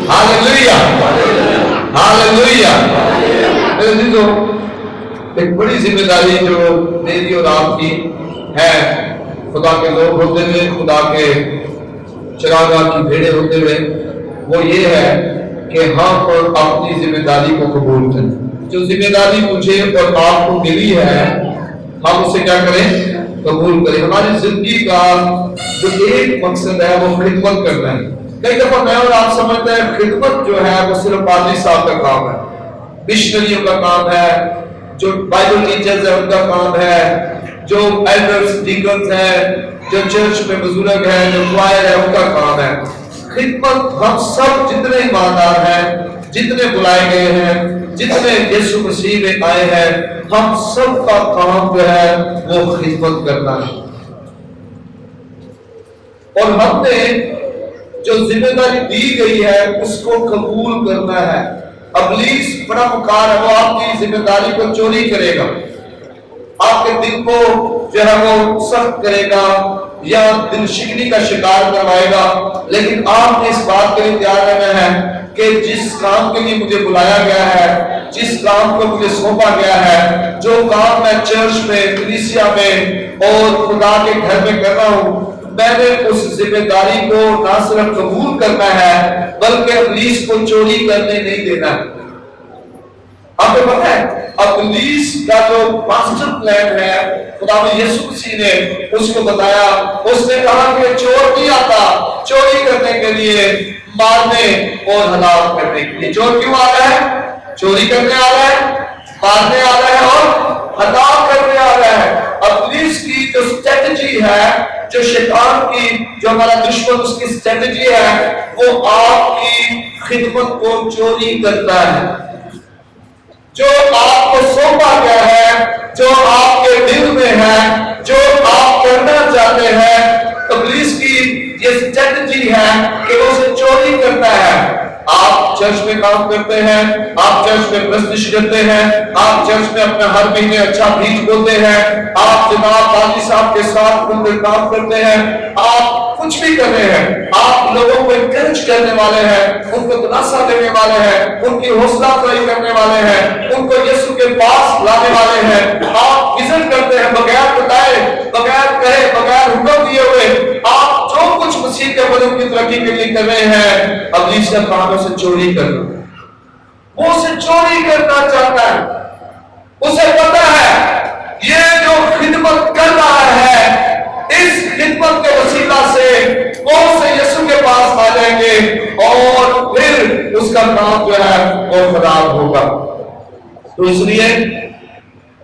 Hallelujah, hallelujah. मेरे अजीजों, एक बड़ी जिम्मेदारी जो मेरी और आपकी है, खुदा के लोग होते हुए, खुदा के चरागाह की भेड़ें होते हुए, वो ये है कि हम अपनी जिम्मेदारी को कबूल करें। जो जिम्मेदारी मुझे और आपको मिली है, हम उसे क्या करें? कबूल करें। हमारी जिंदगी का जो एक मकसद है वो खिदमत करना है। कई दफा मैं और आप समझते हैं खिदमत जो है वो सिर्फ पादरी साहब का काम है, मिशनरियों का काम है, जो बाइबल टीचर्स है उनका काम है, जो एल्डर्स डीकन्स है, जो चर्च में बुजुर्ग है, जो क्वायर है उनका काम है। खिदमत हम सब जितने ईमानदार हैं, जितने बुलाए गए हैं, जितने यीशु मसीह में आए हैं, हम सब का काम जो है वो खिदमत करना है। और हमने जो जिम्मेदारी दी गई है उसको कबूल करना है। इब्लीस बड़ा मुखार है, वो आपकी जिम्मेदारी को चोरी करेगा, आपके दिल को जो है वो सख्त करेगा या दिल शिकनी का शिकार करवाएगा। लेकिन आपने इस बात के लिए तैयार रहना है कि जिस काम के लिए मुझे बुलाया गया है, जिस काम को मुझे सौंपा गया है, जो काम मैं चर्च में, कलीसिया में और खुदा के घर में कर रहा हूँ, मैंने उस जिम्मेदारी को ना सिर्फ कबूल करना है बल्कि इब्लीस को चोरी करने नहीं देना है। आपको पता है इब्लीस का जो मास्टर प्लान है, खुदा यीशु मसीह ने उसको बताया। उसने कहा कि चोर नहीं आता चोरी करने के लिए, मारने और हलाक करने के लिए। चोर क्यों आ रहा है? चोरी करने आ रहा है, मारने आ रहा है और हलाक करने आ रहा है। इब्लीस की जो स्ट्रेटजी है, जो शैतान की, जो हमारा दुश्मन, उसकी स्ट्रेटजी है, वो आपकी खिदमत को चोरी करता है। जो आपको सौंपा गया है, जो आपके दिल में है, जो आप करना चाहते हैं, इब्लीस की ये स्ट्रेटजी है कि वो उसे चोरी करता है। आप चर्च में काम करते हैं, आप चर्च में प्रस्तुति करते हैं, आप चर्च में अपना हर महीने अच्छा बीज बोते हैं, आप जनाब पादरी साहब के साथ मिलकर काम करते हैं, आप कुछ भी कर रहे हैं, आप लोगों को एनकरेज करने वाले हैं, उनको दिलासा देने वाले हैं, उनकी हौसला अफजाई करने वाले हैं, उनको यीशु के पास लाने वाले हैं। आप विजन करते हैं बगैर बताए, बगैर कहे, बगैर हुक्म दिए हुए, आप जो कुछ मसीह के बदन की तरक्की के लिए कर रहे हैं, इब्लीस का काम है उसे चोरी करना। वो उसे चोरी करना चाहता है। उसे पता है ये जो खिदमत कर रहा है, इस खिदमत के वसीला से कौन से यीशु के पास आ जाएंगे और फिर उसका काम जो है वो खराब होगा। तो इसलिए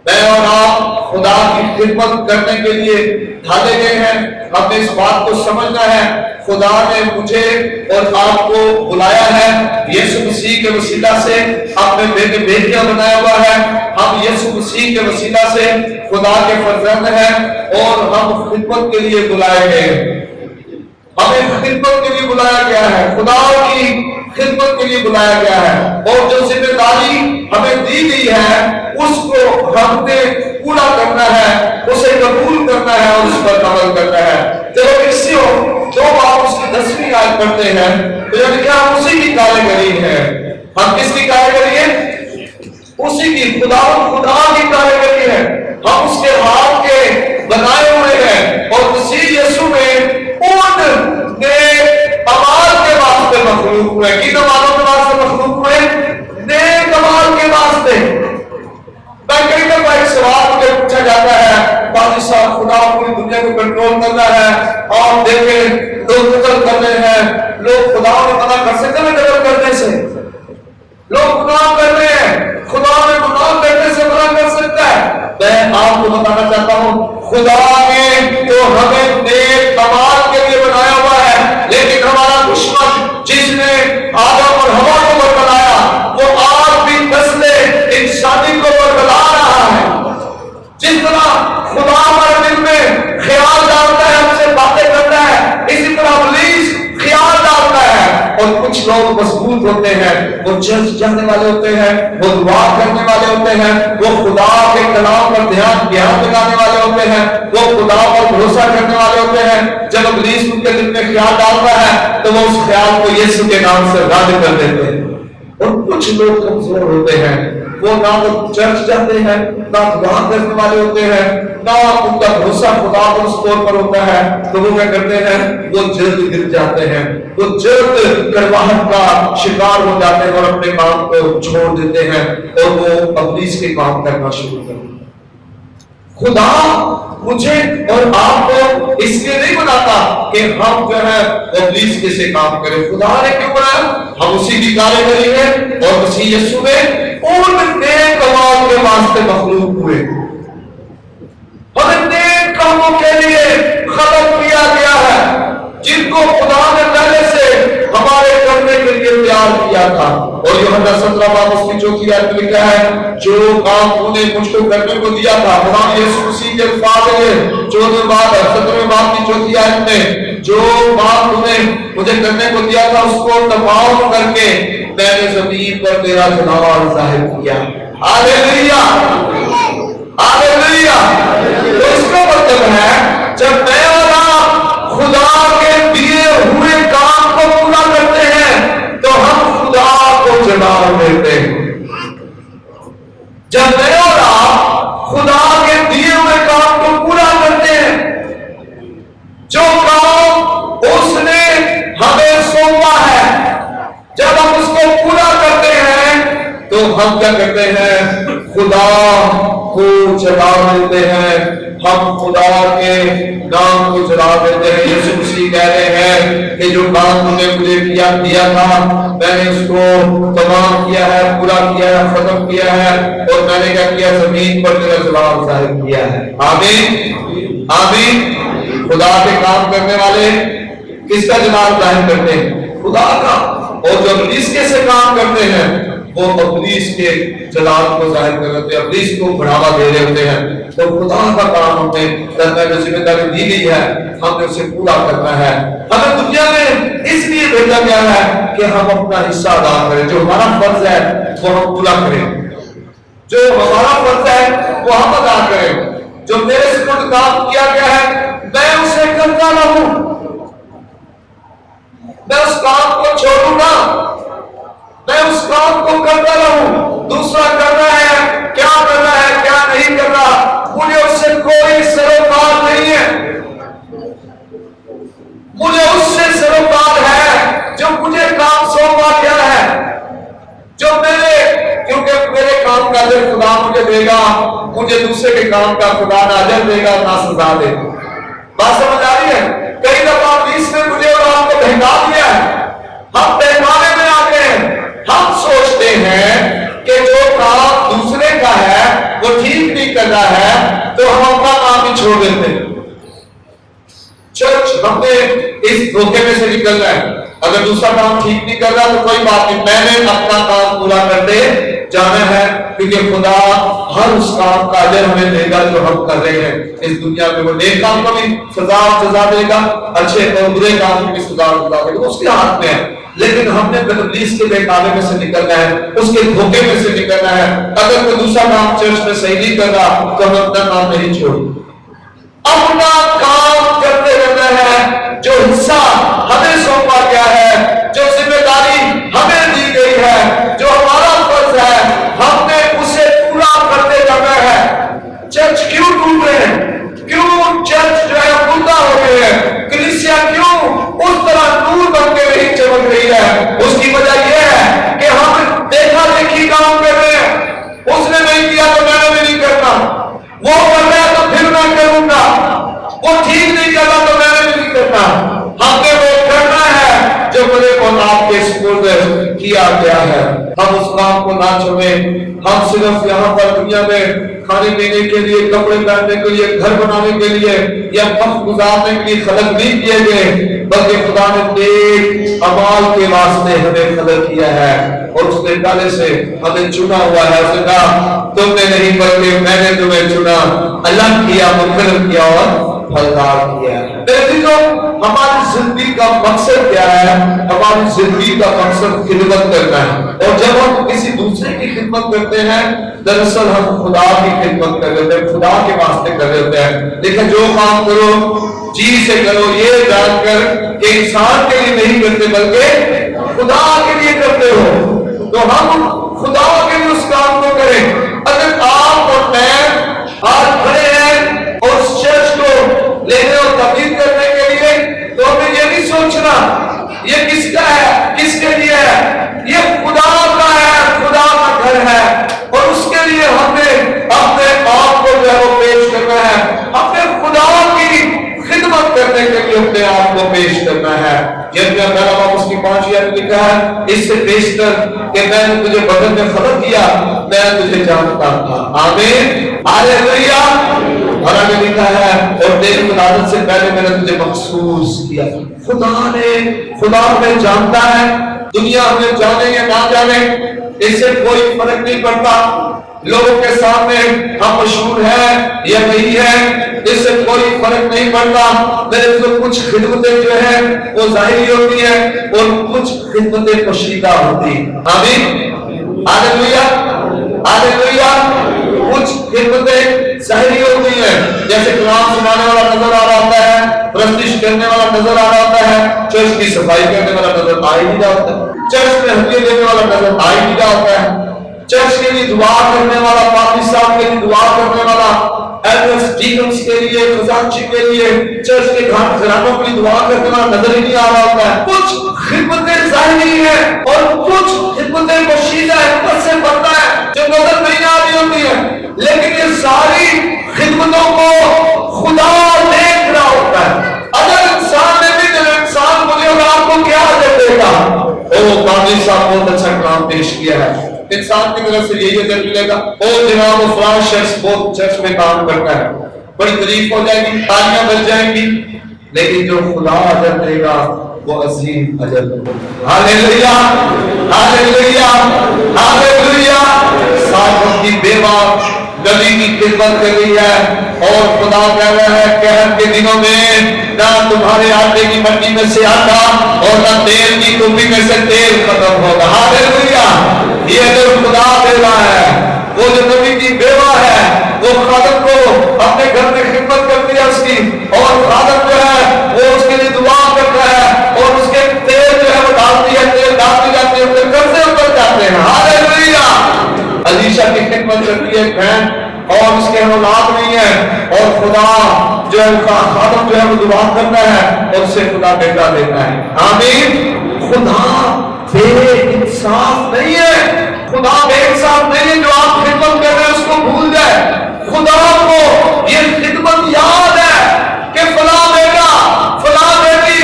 मैं और आप खुदा की खिदमत करने के लिए ढाले गए हैं। हमें इस बात को समझना है, खुदा ने मुझे और आपको बुलाया है, यीशु मसीह के वसीला से अपने बेटे बेटियां बनाया हुआ है। हम यीशु मसीह के वसीला से खुदा के फर्जंद हैं और हम खिदमत के लिए बुलाए गए हैं। हमें खिदमत के लिए बुलाया गया है, खुदा की खिदमत के लिए बुलाया गया है। और जो जिम्मेदारी हमें दी गई है उसको हमने पूरा करना है, उसे कबूल करना है और उस पर अमल करना है। जब किसी हो जो बात उसकी 10वीं आयत पढ़ते हैं तो यानी कि हम उसी की कारीगरी है। हम किसकी कारीगरी है? उसी की, खुदा की कारीगरी है। हम उसके हाथ के बनाए हुए हैं और मसीह यीशु में उन नेक अमाल के वास्ते मखलूक हुए। किन अमालों के वास्ते मखलूक हुए? नेक अमाल के वास्ते। कई दफा एक सवाल मुझे पूछा जाता है, पादरी साहब खुदा पूरी दुनिया को कंट्रोल कर रहा है और देखें लोग कत्ल कर रहे हैं, लोग खुदा ने मना कर सकते हैं कत्ल करने से? लोग गुनाह कर रहे हैं, खुदा ने गुनाह करने से मना कर सकता है? मैं आपको बताना चाहता हूँ, खुदा ने तो हमें नेक अमाल के लिए बनाया हुआ है, लेकिन हमारा दुश्मन जिसने आदम और हवा को बरगलाया वो आज भी नस्ले इंसानी को बरगला रहा है। जिस तरह खुदा हमारे दिल में ख्याल डालता है, हमसे बातें करता है, इसी तरह इब्लीस ख्याल डालता है। और कुछ लोग لوگ مضبوط ہوتے ہیں، وہ چرچ جانے والے ہوتے ہیں، وہ دعا کرنے والے ہوتے ہیں، وہ خدا کے کلام پر دھیان لگانے والے ہوتے ہیں، وہ خدا پر بھروسہ کرنے والے ہوتے ہیں۔ جب ابلیس ان کے دل میں خیال ڈالتا ہے تو وہ اس خیال کو یسوع کے نام سے رد کر دیتے ہیں۔ اور کچھ لوگ کمزور ہوتے ہیں، وہ نہ تو چرچ جاتے ہیں، نہ دعا کرنے والے ہوتے ہیں، نہ ان کا بھروسہ خدا پر اس طور پر ہوتا ہے، تو وہ کیا کرتے ہیں؟ وہ جلد گر جاتے ہیں، وہ جلد کرواہٹ کا شکار ہو جاتے ہیں اور اپنے کام کو چھوڑ دیتے ہیں اور وہ ابلیس کے کام کرنا شروع کرتے ہیں۔ خدا مجھے اور آپ کو اس لیے نہیں بناتا کہ ہم جو ہے ابلیس کے سے کام کریں۔ خدا نے کیوں بنایا؟ ہم اسی کی کاریگری ہیں اور مسیح یسوع میں ان نیک کاموں کے واسطے مخلوق ہوئے۔ ہمیں نیک کاموں کے لیے خلق کیا گیا ہے جن کو خدا نے پہلے سے ہمارے کرنے کے لیے تیار کیا تھا۔ اور یوحنا 17 باب اس کی 4 آیت میں لکھا ہے، جو کام تو نے مجھ کو کرنے کو دیا تھا، خدا نے یسوع مسیح کے الفاظ ہے 14 باب 17 باب کی 4 آیت میں، جو کام تو نے مجھے کرنے کو دیا تھا اس کو تمام کر کے میں نے زمین پر تیرا جلال ظاہر کیا۔ ہاللیلویا ہاللیلویا۔ تو اس کا مطلب ہے جب میں اور آپ خدا کے دیے ہوئے کام کو پورا کرتے ہیں تو ہم خدا کو جلال دیتے ہیں۔ جب میں اور آپ خدا کے دیے ہوئے کام کو پورا کرتے ہیں، جو کام اس نے ہمیں سونپا ہے، جب ہم اس کو پورا کرتے ہیں تو ہم کیا کرتے ہیں؟ خدا کو جلا دیتے ہیں، ہم خدا کے نام کو جلا دیتے ہیں۔ یسوع مسیح کہہ رہے ہیں کہ جو کام تم نے مجھے دیا تھا میں نے اس کو تمام کیا ہے، پورا کیا ہے، ختم کیا ہے، اور میں نے کیا کیا؟ زمین پر تیرا جلال ظاہر کیا ہے۔ آمین آمین۔ خدا کے کام کرنے والے کس کا جلال ظاہر کرتے ہیں؟ خدا کا۔ اور جو ابلیس کے سے کام کرتے ہیں وہ ابلیس کے جلال کو ظاہر کر رہے ہیں، ابلیس کو بڑھاوا دے رہے ہوتے ہیں۔ تو خدا کا کام ہمیں کرنا، جو ذمہ داری دی گئی ہے ہم نے اسے پورا کرنا ہے۔ ہمیں دنیا میں اس لیے بھیجا گیا ہے کہ ہم اپنا حصہ ادا کریں، جو ہمارا فرض ہے وہ ہم پورا کریں، جو ہمارا فرض ہے وہ ہم ادا کریں۔ جو میرے سپرد کام کیا گیا ہے میں اسے کرتا رہوں، میں اس کام کو چھوڑوں گا، میں اس کام کو کرتا رہوں۔ دوسرا کرنا ہے، کیا کرنا ہے کیا نہیں کرنا، مجھے اس سے کوئی سروکار نہیں ہے۔ مجھے اس سے سروکار ہے جو مجھے کام سونپا گیا ہے، جو کیونکہ میرے کام کا اجر خدا مجھے دے گا، مجھے دوسرے کے کام کا خدا نہ اجر دے گا نہ سزا دے گا۔ بات سمجھ آ رہی ہے؟ کئی دفعہ ابلیس نے مجھے اور آپ کو بہکا دیا ہے، ہم بہکانے میں آتے ہیں، ہم سوچتے ہیں کہ جو کام دوسرے کا ہے وہ ٹھیک نہیں کر رہا ہے تو ہم اپنا کام ہی چھوڑ دیتے ہیں۔ چرچ ہم نے اس دھوکے میں سے نکلنا ہے، اگر دوسرا کام ٹھیک نہیں کر رہا تو کوئی بات نہیں، میں نے اپنا کام پورا کرتے جانا ہے، کیونکہ خدا ہر اس کام کا اجر ہمیں دے گا جو ہم کر رہے ہیں اس دنیا میں۔ وہ نیک کام کو بھی سزا دے گا، اچھے اور برے کام کو بھی سزا دے گا، اس کے ہاتھ میں ہے۔ لیکن ہم نے ابلیس کے بہکاوے میں سے نکلنا ہے، اس کے دھوکے میں سے نکلنا ہے۔ اگر کوئی دوسرا کام چرچ میں صحیح نہیں کر رہا تو ہم اپنا کام نہیں چھوڑیں، اپنا کام کرتے رہنا ہے۔ جو حصہ ہمیں سونپا گیا ہے، جو ذمہ داری ہمیں دی گئی ہے، جو ہمارا فرض ہے، ہم نے اسے پورا کرتے جانا ہے۔ چرچ کیوں ٹوٹ رہے ہیں؟ کیوں چرچ جو ہے مردہ ہو گئے ہیں؟ کلیسیا کیوں اس طرح نور بن کے نہیں چمک رہی ہے؟ اس کی وجہ یہ ہے کہ ہم دیکھا دیکھی کام کر رہے ہیں، اس نے نہیں کیا تو میں نے بھی نہیں کرنا، وہ کر رہا ہے تو پھر میں کروں گا، وہ ٹھیک نہیں کر رہا تو میں نے بھی نہیں کرنا۔ ہم نے وہ کرنا ہے جو مجھے آپ کے سپرد کیا گیا ہے۔ ہم اس کام کو نہ چھوڑیں۔ ہم صرف یہاں پر دنیا میں کھانے پینے کے لیے، کپڑے پہننے کے لیے، گھر بنانے کے لیے یا وقت گزارنے کے لیے خلق نہیں کیے گئے، بلکہ خدا نے نیک اعمال کے واسطے ہمیں خلق کیا ہے اور اس نے پہلے سے ہمیں چنا ہوا ہے۔ اس نے کہا تم نے نہیں بلکہ میں نے تمہیں چنا، الگ کیا، منفرد کیا اور फलदार किया है। देखो हमारी जिंदगी का मकसद क्या है? हमारी जिंदगी का मकसद खिदमत करना है। और जब हम किसी दूसरे की खिदमत करते हैं, दरअसल हम खुदा की खिदमत कर रहे हैं, खुदा के वास्ते कर रहे हैं। लेकिन जो काम करो जी से करो, ये जानकर कि इंसान के लिए नहीं करते बल्कि खुदा के लिए करते हो, तो हम खुदा के लिए उस काम को करें। अगर आप और मैं आज खड़े हैं और उस चर्च को लेने और तब्दील करने के लिए, तो हमें ये नहीं सोचना ये किसका है, किसके लिए है। ये खुदा का है, खुदा का घर है, और उसके लिए हमें अपने आप को जो है वो पेश करना है, अपने खुदा की खिदमत करने के लिए अपने आप को पेश करना है। यर्मिया पहला बाब उसकी 5 आयत लिखा है, इससे बेशतर कि मैंने तुझे बदन में खलक किया, मैं तुझे जानता था। आमीन, हालेलुया। और आगे लिखा है, और तेरी विलादत से पहले मैंने तुझे मखसूस किया। खुदा हमें जानता है। दुनिया हमें जाने या ना जाने, इससे कोई फर्क नहीं पड़ता। लोगों के सामने हम मशहूर हैं या नहीं है, इससे कोई फर्क नहीं पड़ता। मेरे तो कुछ खिदमतें जो है वो जाहिरी होती है और कुछ खिदमतें पोशीदा होती। आमीन, हालेलुया, हालेलुया। कुछ खिदमतें जाहिरी होती है, जैसे कलाम सुनाने वाला नजर आ रहा होता है, प्रस्तुत करने वाला नजर आ रहा होता है, चर्च की सफाई करने वाला नजर आ ही नहीं होता है, चर्च में हदिया देने वाला नजर आ ही नहीं होता है, चर्च के लिए दुआ करने वाला, पादरी साहब के लिए दुआ करने वाला, एल्डर्स डीकन्स के लिए, खजांची के लिए, चर्च के घरानों के लिए दुआ करने वाला नजर ही नहीं आ रहा होता है। कुछ खिदमतें जाहिरी है और कुछ खिदमतें पोशीदा हिम्मत से बनता है जो नजर नहीं आ रही होती है, लेकिन ये सारी खिदमतों को खुदा देख रहा होता है। अगर इंसान ने भी दिल इंसान मुझे और आपको क्या अजर देगा? ओ पादरी साहब बहुत अच्छा काम पेश किया है, इंसान की तरफ से यही अजर मिलेगा। ओ जनाब वो फलां शख्स बहुत चर्च में काम करता है, बड़ी तारीफ हो जाएगी, तालियां बज जाएंगी, लेकिन जो खुदा अजर देगा वो अजीम अजर। Hallelujah, hallelujah, hallelujah. साथ की बेवा नबी की खिदमत कर रही है और खुदा कह रहा है कहत के दिनों में ना तुम्हारे आटे की मट्टी में से आटा और ना तेल की कुप्पी में से तेल खत्म होगा। हालेलुया। ये अगर खुदा दे रहा है, वो जो नबी की बेवा है वो खादम को अपने घर में खिदमत करती है उसकी, और खादम जो है वो उसके लिए दुआ करता है और उसके तेल जो है वो डालती है, तेल डालती जाती है, उसके कर्जे उतर जाते हैं। हालेलुया। अलीशा की खिदमत करती है बहन और उसके औलाद नहीं है, और खुदा जो है खादम जो है वो दुआ करता है और उससे खुदा बेटा देता है। आमीन। खुदा बेइंसाफ नहीं है, खुदा बेइंसाफ नहीं है। जो आप खिदमत कर रहे हैं उसको भूल जाए। खुदा को ये खिदमत याद है कि फला बेटा फला बेटी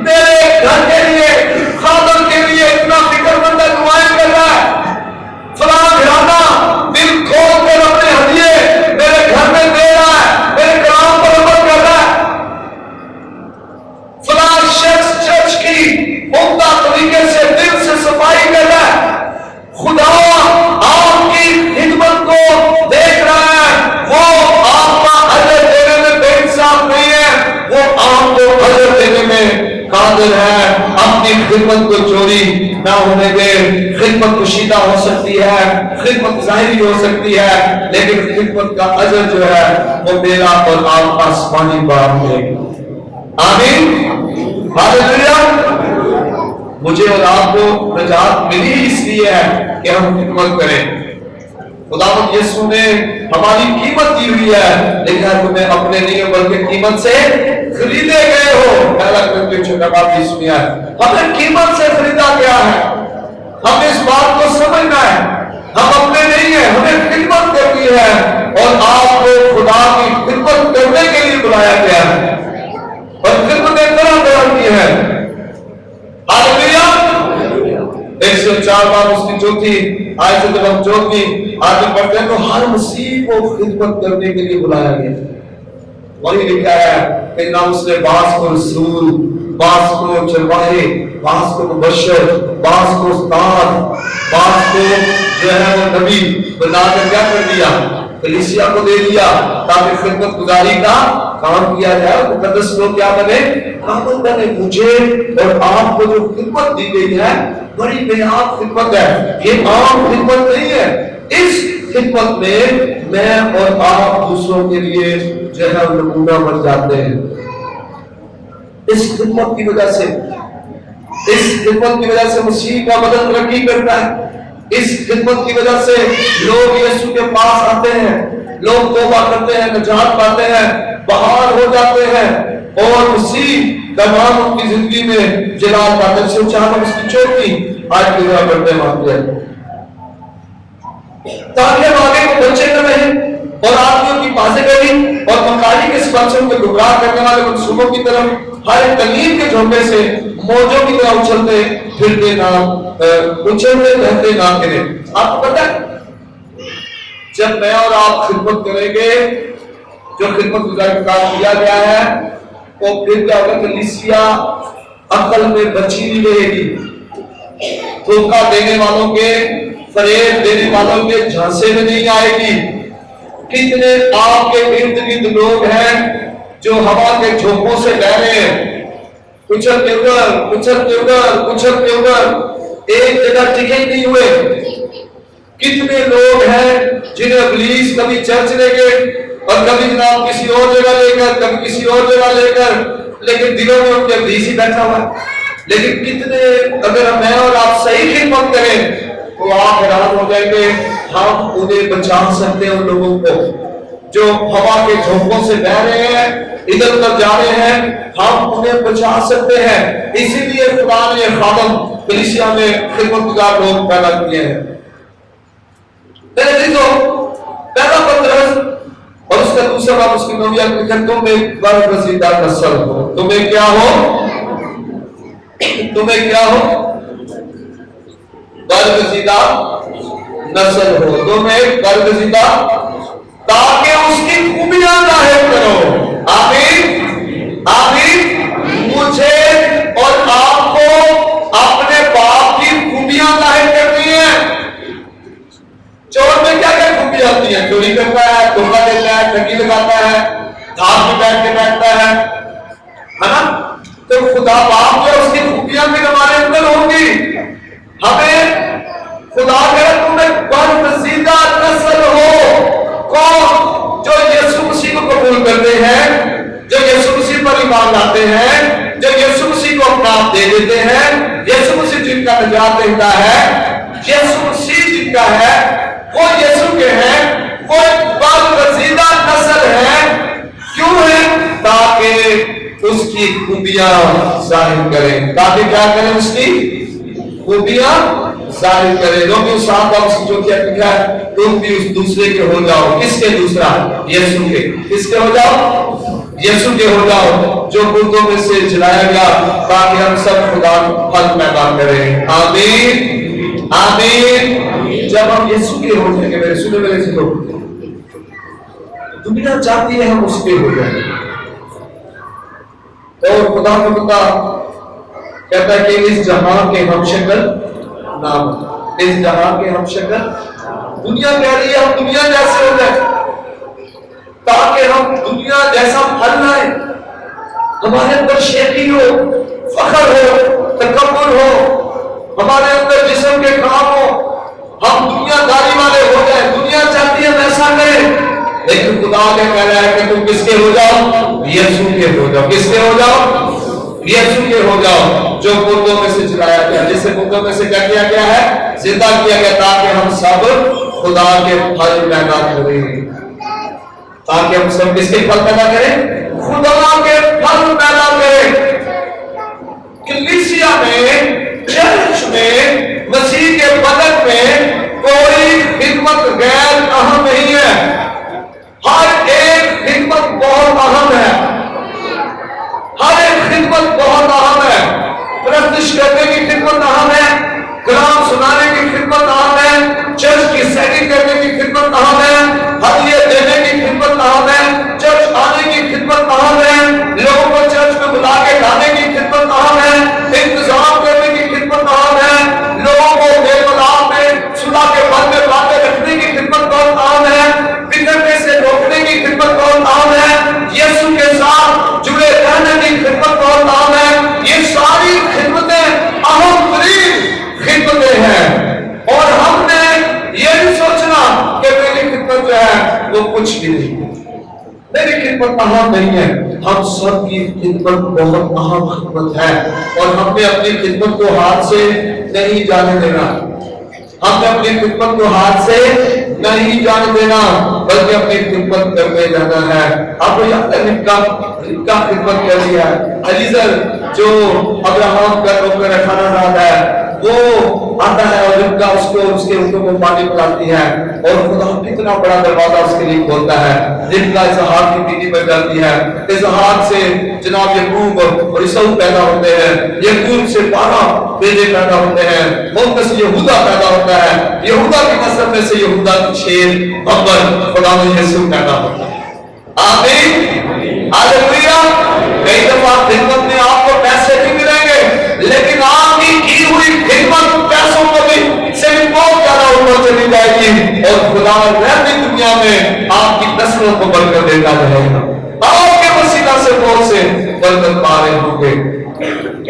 मेरे घर के लिए, खादम के लिए इतना फिक्रमंद दुआएं कर रहा है, फला घराना दिल खोल कर अपने हदिये मेरे घर में दे रहा है, मेरे कलाम पर अमल कर रहा है, फला शख्स चर्च की उम्दा तरीके से दिल से सफाई कर रहा है। खुदा आपकी खिदमत को देख रहा है, वो आपका अजर देने में बेइंसाफ नहीं है, वो आपको अजर देने में कादिर है। अपनी खिदमत को चोरी ना होने दे। खिदमत पोशीदा हो सकती है, खिदमत जाहिरी हो सकती है, लेकिन खिदमत का अजर जो है वो मेरा और आपका आसमानी बाप देगा। आमीन, हालेलुया। मुझे और आपको नजात मिली इसलिए है कि हम खिदमत करें। खुदावंद यीशु ने हमारी कीमत दी हुई है, लेकिन तुम्हें अपने नहीं बल्कि कीमत से खरीदे गए हो। पहला करंथियों 6:20 में है, हमें कीमत से खरीदा गया है। हमें इस बात को समझना है, हम अपने नहीं है, हमें खिदमत करनी है और आपको खुदा की खिदमत करने के लिए बुलाया गया है। और खिदमतें तरह तरह की है। हालेलुया। 104 बार उसकी चौथी आयत से जब हम चौथी आगे पढ़ते हैं तो हर मसीह को खिदमत करने के लिए बुलाया गया। वही लिखा है कि ना उसने बास को रसूल, बास को चरवाहे, बास को मुबश्शिर, बास को उस्ताद, बास को जो है वो नबी बनाकर क्या कर दिया, कलीसिया को दे दिया ताकि खिदमत गुजारी का काम किया जाए, मुकद्दस लोग क्या बने, कामल बने। मुझे और आपको जो खिदमत दी गई है बड़ी बेयाब खिदमत है, ये आम खिदमत नहीं है। इस खिदमत में मैं और आप दूसरों के लिए जो है नमूना बन जाते हैं। इस खिदमत की वजह से, इस खिदमत की वजह से मसीह का बदन तरक्की करता है। इस खिदमत की वजह से लोग यीशु के पास आते हैं, लोग तौबा करते हैं, निजात पाते हैं, बहाल हो जाते हैं और मसीह का नाम उनकी जिंदगी में जलाल पाते हैं। 104 चौथी आज की दुआ करते हैं मानते हैं, ताकि हम आगे को बच्चे न रहे और आदमियों की बाज़ेगरी और मकारी के स्पर्शों के गुमराह करने वाले मंसूबों की तरफ हर तलीम के झोंके से मौजों की तरह उछलते फिरते ना उछलते रहते ना गिरे। आपको पता है जब मैं और आप खिदमत करेंगे, जो खिदमत गुजारी का काम किया गया है, तो फिर क्या होगा, कलीसिया अकल में बची नहीं रहेगी। धोखा देने वालों के, फरेब देने वालों के झांसे में नहीं आएगी। कितने आपके इर्द गिर्द लोग हैं जो हवा के झोंकों से बह रहे हैं, उछल के उधर, उछल के उधर, उछल के उधर, एक जगह टिके नहीं हुए। कितने लोग हैं जिन्हें इब्लीस कभी चर्च लेके और कभी जनाब किसी और जगह लेकर, कभी किसी और जगह लेकर, लेकिन दिलों में उनके इब्लीस ही बैठा हुआ है। लेकिन कितने, अगर मैं और आप सही खिदमत करें तो आप हैरान हो जाएंगे, हम उन्हें बचा सकते हैं। उन लोगों को जो हवा के झोंकों से बह रहे हैं, इधर उधर जा रहे हैं, हम उन्हें बचा सकते हैं। इसीलिए खुदा ने खादम कलीसिया में खिदमतगार लोग पैदा किए हैं। पहला पत्रस और उसका दूसरा बाब उसकी 9वीं आयत में, तुम एक बरगज़ीदा नस्ल हो। तुम्हें क्या हो, तुम्हें क्या हो, बरगज़ीदा नस्ल हो। तुम एक बरगज़ीदा, ताकि उसकी खूबियां जाहिर करो। आमीन, आमीन। मुझे और आपको अपने बाप की खूबियां जाहिर करनी है। चोर में क्या क्या खूबियां होती है, चोरी करता है, धोखा देता है, ठगी लगाता है, धाक में बैठ के बैठता है ना। तो खुदा बाप जो उसकी खूबियां भी हमारे अंदर होंगी। हमें खुदा कह तुम एक बरगज़ीदा नस्ल हो। कौन? जो यीशु मसीह को कबूल करते हैं, जो यीशु मसीह पर ईमान लाते हैं, जो यीशु मसीह को अपना आप दे देते हैं, यीशु मसीह जिनका निजात देता है, यीशु मसीह जिनका है, वो यीशु के हैं, वो बरगज़ीदा नस्ल है। क्यों है? ताकि उसकी खूबियां जाहिर करें। ताकि क्या करें? उसकी खूबियां जाहिर करें। रोमियो 7 जो क्या लिखा है, तुम भी उस दूसरे के हो जाओ। किसके दूसरा? यीशु के। किसके हो जाओ? यीशु के हो जाओ, जो मुर्दों में से जलाया गया, ताकि हम सब खुदा फल पैदा करें। आमीन, आमीन। जब हम यीशु के हो जाएंगे, मेरे सुने मेरे से लोग, दुनिया चाहती है हम उसके हो जाए, और खुदा का बंदा कहता है कि इस जहां के हम शक्ल नाम, इस जहां के हम शक्ल, दुनिया कह रही है हम दुनिया जैसे हो जाए, ताकि हम दुनिया जैसा फल लाए, हमारे अंदर शेखी हो, फखर हो, तकब्बुर हो, हमारे अंदर जिस्म के काम हो, हम दुनियादारी वाले हो जाए। दुनिया चाहती है वैसा करें, लेकिन खुदा ने कह रहा है कि तुम किसके हो जाओ? यीशु के हो जाओ। किसके हो जाओ? यीशु के हो जाओ, जो मुर्दों में से जलाया गया, जिसे मुर्दों में से क्या किया गया है? जिंदा किया गया, ताकि हम सब खुदा के फल पैदा करें। ताकि हम सब किसके फल पैदा करें? खुदा के फल पैदा करें। कलीसिया में, चर्च में, मसीह के बदन में कोई खिदमत गैर अहम नहीं है। हर एक खिदमत बहुत अहम है, हर एक खिदमत बहुत अहम है। प्रस्तुत करने की खिदमत अहम है, कलाम सुनाने की खिदमत अहम है, चर्च की सेटिंग करने की खिदमत अहम है, हदिया देने की खिदमत अहम है, चर्च आने की खिदमत अहम है, लोगों को चर्च में बुला के लाने की खिदमत अहम है, इंतजाम करने की खिदमत अहम है, लोगों को कुछ भी नहीं है। मेरी खिदमत अहम नहीं है, हम सब की खिदमत बहुत अहम खिदमत है और हमने अपनी खिदमत को हाथ से नहीं जाने देना। हमने अपनी खिदमत को हाथ से नहीं जाने देना, बल्कि अपनी खिदमत करने जाना है। आपको याद है रिबका खिदमत कर दिया। एलीजर जो अब्राहम का नौकर खाना रहा है, वो आता है और रिबका उसको उसके ऊँटों को पानी पिलाती है और खुदा कितना बड़ा दरवाजा उसके लिए खोलता है। रिबका इसहाक की पीठी पर जाती है, इसहाक से जनाब याकूब और ईसाऊ पैदा होते हैं, याकूब से 12 बेटे पैदा होते हैं, उनमें से यहूदा पैदा होता है, यहूदा की नस्ल में से यहूदा की शेर अकबर खुदा यीशु पैदा होता है। आमीन, हालेलुया। कई दफा खिदमत में आपको पैसे भी मिलेंगे, लेकिन आपकी की हुई खिदमत पैसों को भी से भी बहुत ज्यादा ऊपर चली जाएगी और खुदा रहती दुनिया में आपकी नस्लों को बरकत देता रहेगा। आपके वसीला से बहुत से बरकत पा रहे होंगे।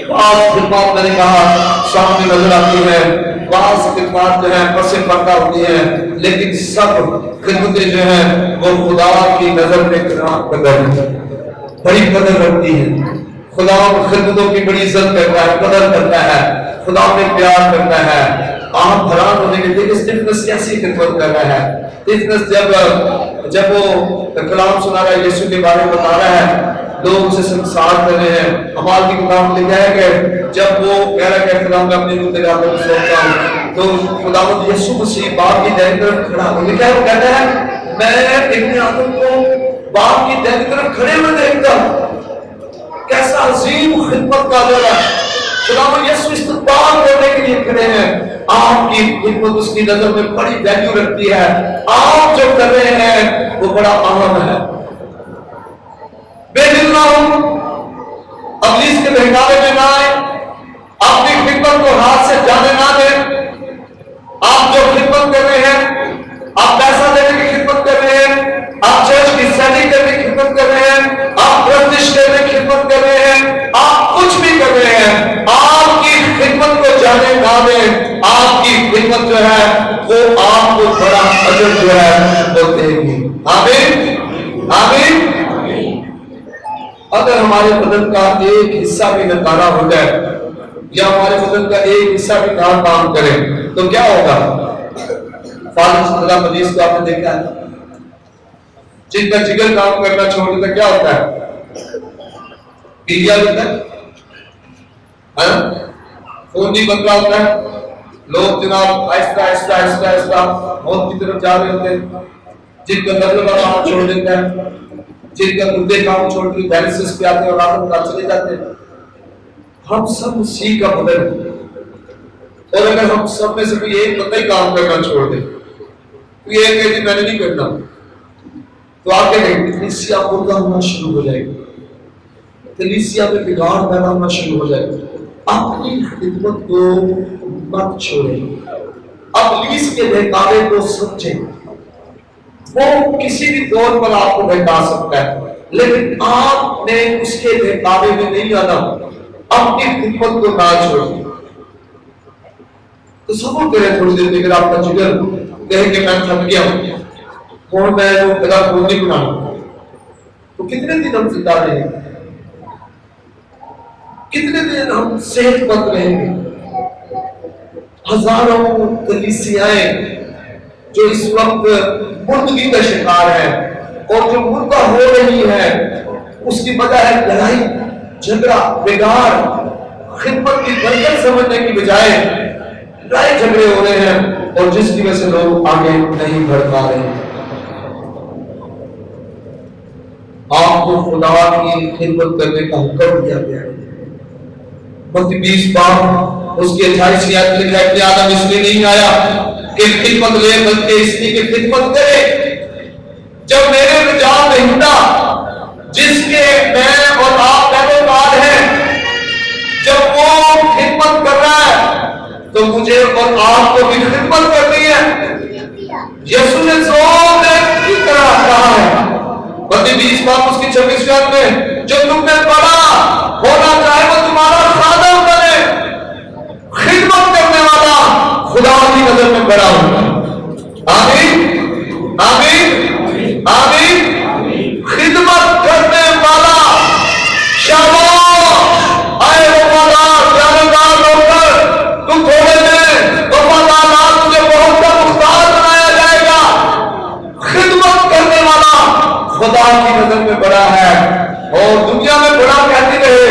बात खिदमत मैंने कहा सामने नजर आती है, बात खिदमत जो है पसे पर्दा होती है, लेकिन सब खिदमतें जो है वो खुदा की नजर में बड़ी कदर रखती है। खुदा खिदमतों की बड़ी इज्जत करता है, कदर करता है, खुदा में प्यार करता है। आप हैरान होने के लिए स्टीफनस कैसी खिदमत कर रहा है। स्टीफनस जब वो कलाम सुना रहा है, यीशु के बारे में बता रहा है, लोग उसे संसार कर रहे हैं। अमाल की किताब में लिखा है कि जब वो कह रहा है खुदा मैं अपने रूह तेरे हाथों में सौंपता हूं, तो खुदावंद यीशु मसीह बाप की दाहिनी तरफ खड़ा हो लिखा है, वो कहता है मैं अपने आदम को बाप की दाहिनी तरफ खड़े हुए देखता हूं। कैसा अजीम खिदमत का दौर है। खुदावंद यीशु इस्तकबाल करने के लिए खड़े हैं। आपकी खिदमत उसकी नजर में बड़ी वैल्यू रखती है। आप जो कर रहे हैं वो बड़ा अहम है। बेदिल ना हो, इब्लीस के बहकावे में ना आए, अपनी खिदमत को हाथ से जाने ना दें। आप जो खिदमत कर रहे हैं, आप पैसा देने की खिदमत कर रहे हैं, आप चर्च की सेटिंग करने की खिदमत कर रहे हैं, आप प्रतिष्ठा करने की खिदमत कर रहे हैं, आप कुछ भी कर रहे हैं, आपकी खिदमत को जाने ना दें। आपकी खिदमत जो है वो आपको बड़ा अजर जो है वो देगी। आमीन, आमीन। अगर हमारे बदन का एक हिस्सा भी नकारा हो जाए या हमारे बदन का एक हिस्सा भी ना काम करे तो क्या होगा। मरीज को आपने देखा है, जिनका जिगर काम करना छोड़ देता क्या होता है, पीलिया होता है, खून नहीं बन रहा होता है, लोग जनाब आहिस्ता आहिस्ता आहिस्ता आहिस्ता मौत की तरफ जा रहे होते हैं। जिनका नजर का काम छोड़ देता है, जिनका गुर्दे काम छोड़ के डायलिसिस पे आते हैं और आदम का चले जाते हैं। हम सब मसीह का बदन है और अगर हम सब में से कोई एक बंदा ही काम करना छोड़ दे, तो ये कहते मैंने नहीं करना, तो आप क्या कहेंगे, कलीसिया मुर्दा होना शुरू हो जाएगी, कलीसिया में बिगाड़ पैदा होना शुरू हो जाएगा। अपनी खिदमत को मत छोड़ें, इब्लीस के बहकावे को समझें। वो किसी भी दौर पर आपको बहका सकता है, लेकिन आपने उसके बहकावे में नहीं आना। अपनी खिदमत को ना छोड़िए। तो सबूत करें थोड़ी देर में, अगर आपका जिगर कहे कि मैं थक गया हूं और मैं वो गला खोल नहीं बनाऊं, तो कितने दिन हम जिंदा रहेंगे, कितने दिन हम सेहतमंद रहेंगे। हजारों कलीसियाएं जो इस वक्त मुर्दगी का शिकार है और जो मुर्दा हो रही है उसकी वजह है लड़ाई झगड़ा बेगार, खिदमत की बरकत समझने की बजाय लड़ाई झगड़े हो रहे हैं और जिसकी वजह से लोग आगे नहीं बढ़ पा रहे हैं। आपको खुदा की खिदमत करने का हुक्म दिया गया है। मत्ती 20 बाब उसकी 28 आयत में लिखा है कि आदम इसलिए नहीं आया कि खिदमत ले, बल्कि इसलिए कि खिदमत करे। जब मेरे विचार दहिंदा जिसके मैं और आप पैरोकार हैं, जब वो खिदमत कर रहा है तो मुझे और आपको भी खिदमत करनी है। यीशु ने जोर की तरह कहा है मत्ती 20 बाब उसकी 26 आयत में, जो तुम में बड़ा होना चाहे वो तुम्हारा खादम बने। खिदमत करने वाला खुदा की नजर में बड़ा होगा। आमीन, आमीन। आमीन। खिदमत करने वाला शाबाश, आए वफादार जानदार नौकर, तू थोड़े में वफादार ना, तुझे बहुत का मुख्तार बनाया जाएगा। खिदमत करने वाला खुदा की नजर में बड़ा है और दुनिया में बड़ा कहती रहे,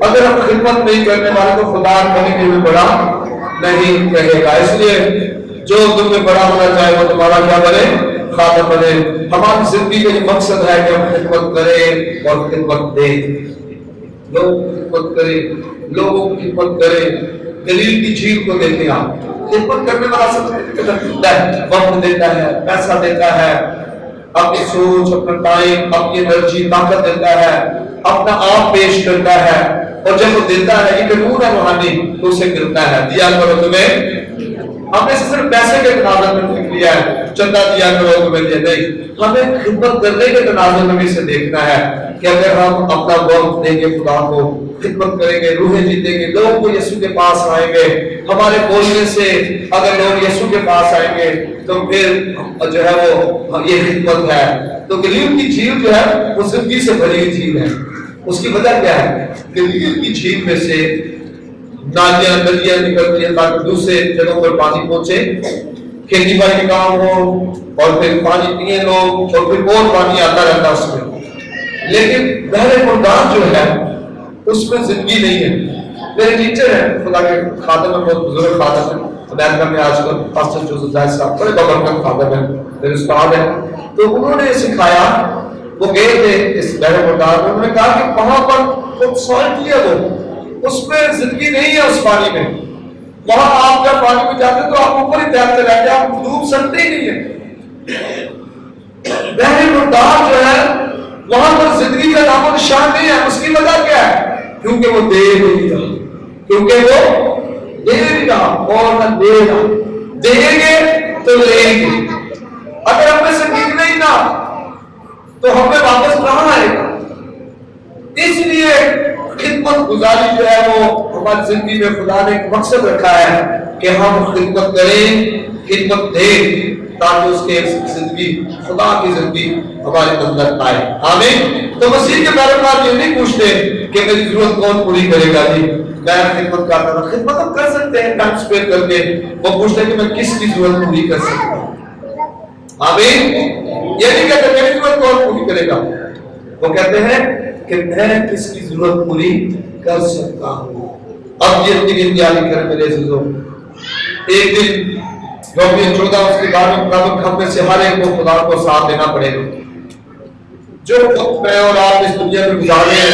अगर हम खिदमत नहीं करने वाले तो खुदा कभी भी बड़ा नहीं कहेगा। इसलिए जो तुम में बड़ा होना चाहे वो तुम्हारा क्या बने, खातर बने। हमारी जिंदगी का ये मकसद है कि हम खिदमत करें और खिदमत दें, लोग खिदमत करें, लोगों की खिदमत करें। गलील की झील को देखें आप, खिदमत करने वाला सब वक्त देता है, पैसा देता है, अपनी सोच, अपना टाइम, अपनी एनर्जी, ताकत देता है, अपना आप पेश करता है, और जब वो देता है ये कानून है रूहानी तो उसे मिलता है। दिया करो तुम्हें, हमने सिर्फ पैसे के तनाज़ुर में देख लिया है, चंदा दिया करो तुम्हें दे नहीं, हमें खिदमत करने के तनाज़ुर में भी इसे देखना है कि अगर हम अपना वक्त देंगे, खुदा को खिदमत करेंगे, रूहें जीतेंगे, लोगों को यीशु के पास आएंगे, हमारे बोलने से अगर लोग यीशु के पास आएंगे तो फिर जो है वो ये खिदमत है। तो गलील की झील जो है वो जिंदगी से भरी हुई झील है। उसकी वजह क्या है? गलील की झील में से नालियां नदियां निकलती हैं ताकि दूसरे जगहों पर पानी पहुंचे, खेती बाड़ी का काम हो, और फिर पानी पिए लोग, और फिर और पानी आता रहता है उसमें। लेकिन बहरे मुर्दार जो है उसमें जिंदगी नहीं है। मेरे टीचर है, खुदा के खादम में, बहुत बुजुर्ग खादम है अमेरिका में आजकल, पास्टर जोसेफ जाहिद साहब, बड़े बबरकत खादम है, मेरे उस्ताद है। तो उन्होंने सिखाया, वो गए थे इस बहरे मुर्दार में, उन्होंने कहा कि वहां पर खूब सॉल्ट लिया, वो उसमें जिंदगी नहीं है उस पानी में। वहां आप जब पानी में जाते तो आप ऊपर ही तैरते रहते, आप डूब सकते ही नहीं है। बहरे मुर्दार जो है वहां पर जिंदगी का नामो निशान नहीं है। उसकी वजह क्या है? क्योंकि वो दे नहीं रहा, क्योंकि वो दे नहीं रहा और न दे रहा। देंगे तो लेंगे, अगर हमें से निकले ही ना तो हमें वापस कहां आएगा? इसलिए खिदमत गुजारी जो है वो हमारी जिंदगी में खुदा ने एक मकसद रखा है कि हम खिदमत करें, खिदमत दें, ताकि उसके जिंदगी, खुदा की जिंदगी हमारे अंदर आए। आमीन। तो मसीह के पैरोकार ये नहीं पूछते कि मेरी जरूरत कौन पूरी करेगा जी, मैं खिदमत करता था। खिदमत हम कर सकते हैं टाइम स्पेंड करके, वो पूछते हैं कि मैं किसकी जरूरत पूरी कर सकता हूं। आमीन। ये नहीं कहते मेरी जरूरत कौन पूरी करेगा, वो कहते हैं कि मैं किसकी जरूरत पूरी कर सकता हूं। अब ये दिन याद करें मेरे अजीजों, एक दिन यौम 14 उसके बाद मुताबिक हम में से हर एक को खुदा को साथ देना पड़ेगा। जो वक्त मैं और आप इस दुनिया में गुजार रहे हैं,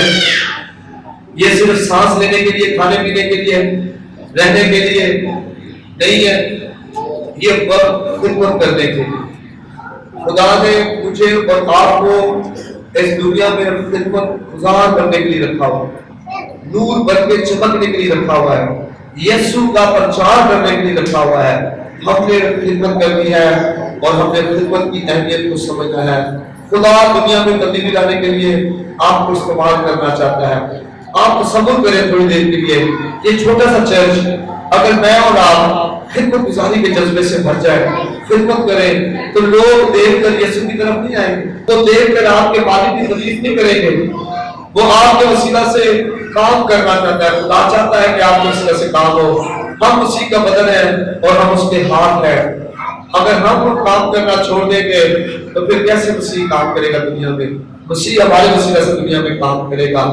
ये सिर्फ सांस लेने के लिए, खाने पीने के लिए, रहने के लिए नहीं है, ये वक्त खिदमत करने के लिए। खुदा ने मुझे और आपको इस दुनिया में खिदमत गुजार करने के लिए रखा हुआ, नूर बन के चमकने के लिए रखा हुआ है, यीशु का प्रचार करने के लिए रखा हुआ है। हमने खिदमत करनी है और हमने खिदमत की अहमियत को समझना है। खुदा दुनिया में तब्दीली लाने के लिए आपको इस्तेमाल करना चाहता है। आप तसव्वुर करें थोड़ी देर के लिए, ये छोटा सा चर्च अगर मैं और आप खिदमत गुजारी के जज्बे से भर जाए, खिदमत करें, तो लोग देखकर यीशु की तरफ नहीं आएंगे, तो देखकर आपके मालिक की तारीफ नहीं करेंगे। वो आपके वसीला से काम करना चाहता है। खुदा चाहता है कि आपके वसीला से काम हो। हम उसी का बदन है और हम उसके हाथ है। अगर हम काम करना छोड़ देंगे तो फिर कैसे मसीह काम करेगा दुनिया में? मसीह हमारे वसीला से दुनिया में काम करेगा।